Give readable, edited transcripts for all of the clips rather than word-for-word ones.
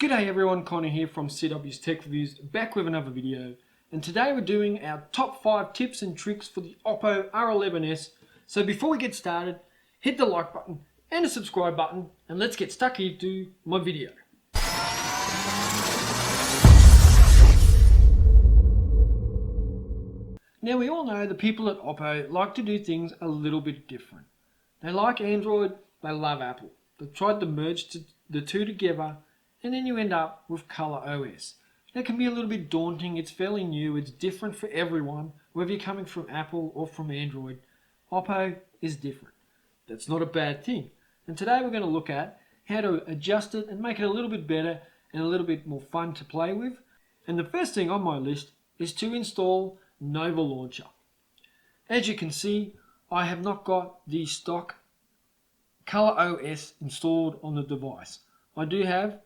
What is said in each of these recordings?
G'day everyone, Connor here from CW's Tech Reviews, back with another video. And today we're doing our top 5 tips and tricks for the Oppo R11s. So before we get started, hit the like button and the subscribe button, and let's get stuck into my video. Now we all know the people at Oppo like to do things a little bit different. They like Android, they love Apple. They've tried to merge the two together, and then you end up with ColorOS. That can be a little bit daunting. It's fairly new, it's different for everyone, whether you're coming from Apple or from Android. Oppo is different. That's not a bad thing. And today we're going to look at how to adjust it and make it a little bit better and a little bit more fun to play with. And the first thing on my list is to install Nova Launcher. As you can see, I have not got the stock ColorOS installed on the device. I do have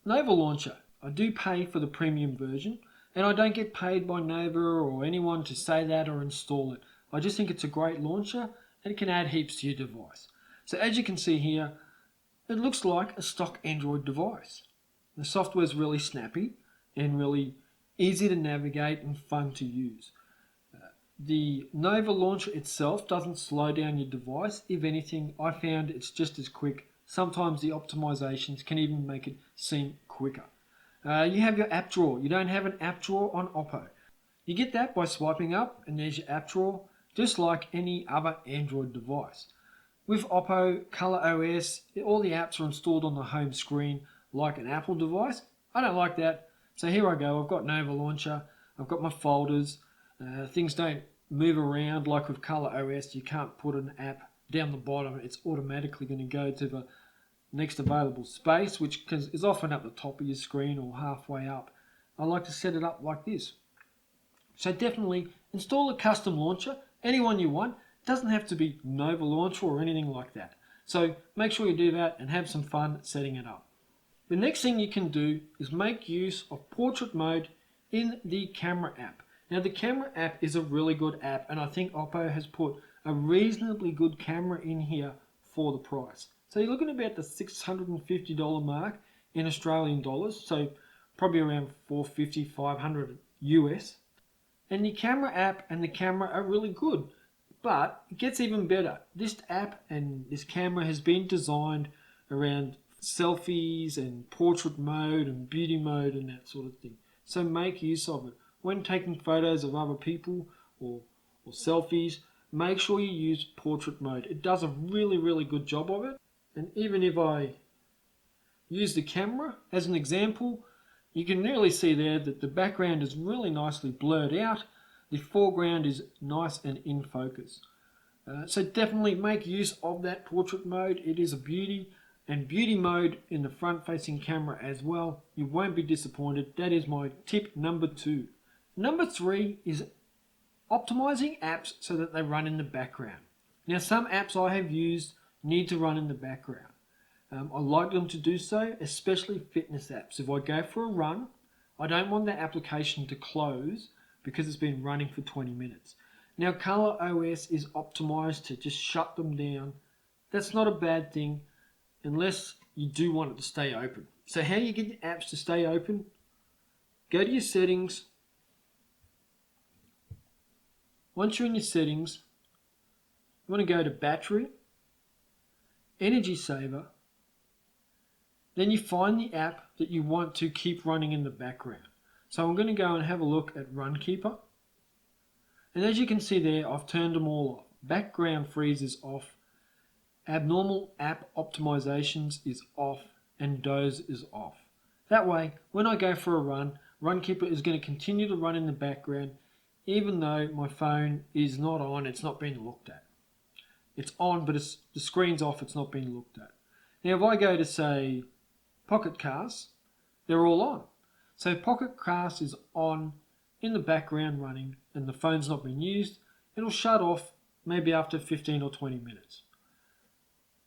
Nova Launcher. I do pay for the premium version, and I don't get paid by Nova or anyone to say that or install it. I just think it's a great launcher and it can add heaps to your device. So as you can see here, it looks like a stock Android device. The software is really snappy and really easy to navigate and fun to use. The Nova Launcher itself doesn't slow down your device. If anything, I found it's just as quick. Sometimes the optimizations can even make it seem quicker. You have your app drawer. You don't have an app drawer on Oppo. You get that by swiping up, and there's your app drawer, just like any other Android device. With Oppo ColorOS, all the apps are installed on the home screen like an Apple device. I don't like that. So here I go. I've got Nova Launcher. I've got my folders. Things don't move around like with ColorOS. You can't put an app down the bottom. It's automatically going to go to the next available space, which is often at the top of your screen or halfway up. I like to set it up like this. So definitely install a custom launcher, anyone you want. It doesn't have to be Nova Launcher or anything like that. So make sure you do that and have some fun setting it up. The next thing you can do is make use of portrait mode in the camera app. Now the camera app is a really good app, and I think Oppo has put a reasonably good camera in here for the price. So you're looking about the $650 mark in Australian dollars, so probably around $450, $500 US. And the camera app and the camera are really good, but it gets even better. This app and this camera has been designed around selfies and portrait mode and beauty mode and that sort of thing. So make use of it. When taking photos of other people or selfies, make sure you use portrait mode. It does a really good job of it. And even if I use the camera as an example, you can really see there that the background is really nicely blurred out. The foreground is nice and in focus. So definitely make use of that portrait mode. It is a beauty. And beauty mode in the front facing camera as well. You won't be disappointed. That is my tip number 2. Number 3 is optimizing apps so that they run in the background. Now some apps I have used need to run in the background. I like them to do so, especially fitness apps. If I go for a run, I don't want that application to close because it's been running for 20 minutes. Now ColorOS is optimized to just shut them down. That's not a bad thing unless you do want it to stay open. So how you get your apps to stay open? Go to your settings. Once you're in your settings, you want to go to battery, energy saver, then you find the app that you want to keep running in the background. So I'm going to go and have a look at Runkeeper. And as you can see there, I've turned them all off. Background freeze is off. Abnormal app optimizations is off, and doze is off. That way, when I go for a run, Runkeeper is going to continue to run in the background, even though my phone is not on, it's not being looked at. It's on, but the screen's off, it's not being looked at. Now if I go to, say, Pocket Casts, they're all on. So Pocket Cast is on in the background running, and the phone's not being used. It'll shut off maybe after 15 or 20 minutes.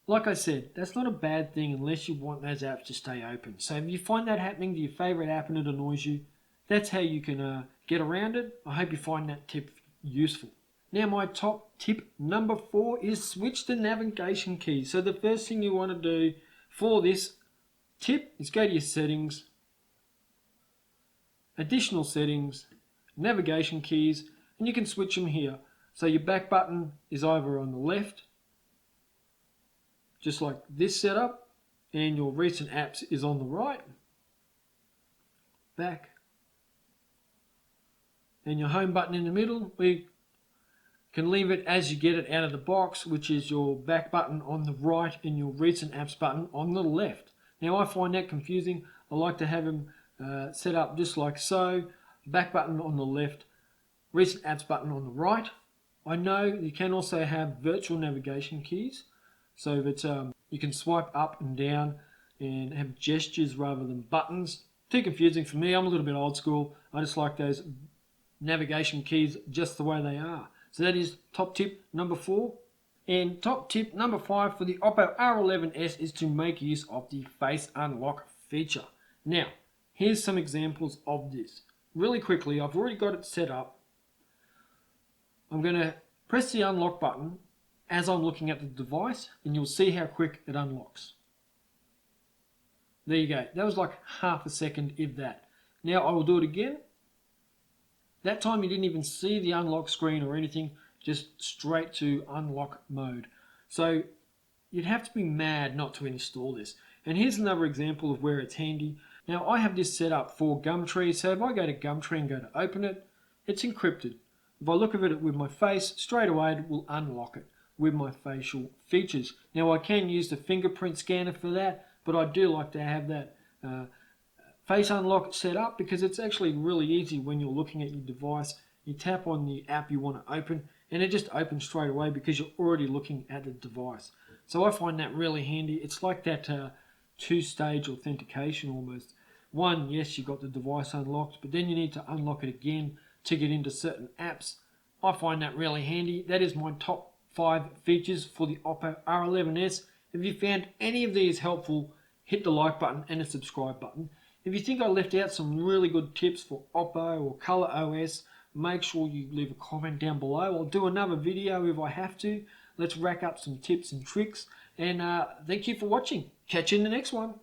Like I said, that's not a bad thing unless you want those apps to stay open. So if you find that happening to your favorite app and it annoys you, that's how you can get around it. I hope you find that tip useful. Now my top tip number 4 is switch the navigation key. So the first thing you want to do for this tip is go to your settings, additional settings, navigation keys, and you can switch them here. So your back button is over on the left, just like this setup, and your recent apps is on the right, back, and your home button in the middle. We can leave it as you get it out of the box, which is your back button on the right and your recent apps button on the left. Now I find that confusing. I like to have them set up just like so, back button on the left, recent apps button on the right. I know you can also have virtual navigation keys, so that you can swipe up and down and have gestures rather than buttons. Too confusing for me. I'm a little bit old school. I just like those navigation keys just the way they are. So that is top tip number 4. And top tip number 5 for the Oppo R11s is to make use of the Face Unlock feature. Now, here's some examples of this. Really quickly, I've already got it set up. I'm going to press the unlock button as I'm looking at the device, and you'll see how quick it unlocks. There you go. That was like half a second, if that. Now I will do it again. That time you didn't even see the unlock screen or anything, just straight to unlock mode. So you'd have to be mad not to install this. And here's another example of where it's handy. Now I have this set up for Gumtree, so if I go to Gumtree and go to open it, it's encrypted. If I look at it with my face, straight away it will unlock it with my facial features. Now I can use the fingerprint scanner for that, but I do like to have that face unlock set up because it's actually really easy when you're looking at your device. You tap on the app you want to open and it just opens straight away because you're already looking at the device. So I find that really handy. It's like that two-stage authentication almost. One, yes, you got the device unlocked, but then you need to unlock it again to get into certain apps. I find that really handy. That is my top 5 features for the Oppo R11s. If you found any of these helpful, hit the like button and the subscribe button. If you think I left out some really good tips for Oppo or ColorOS, make sure you leave a comment down below. I'll do another video if I have to. Let's rack up some tips and tricks. And thank you for watching. Catch you in the next one.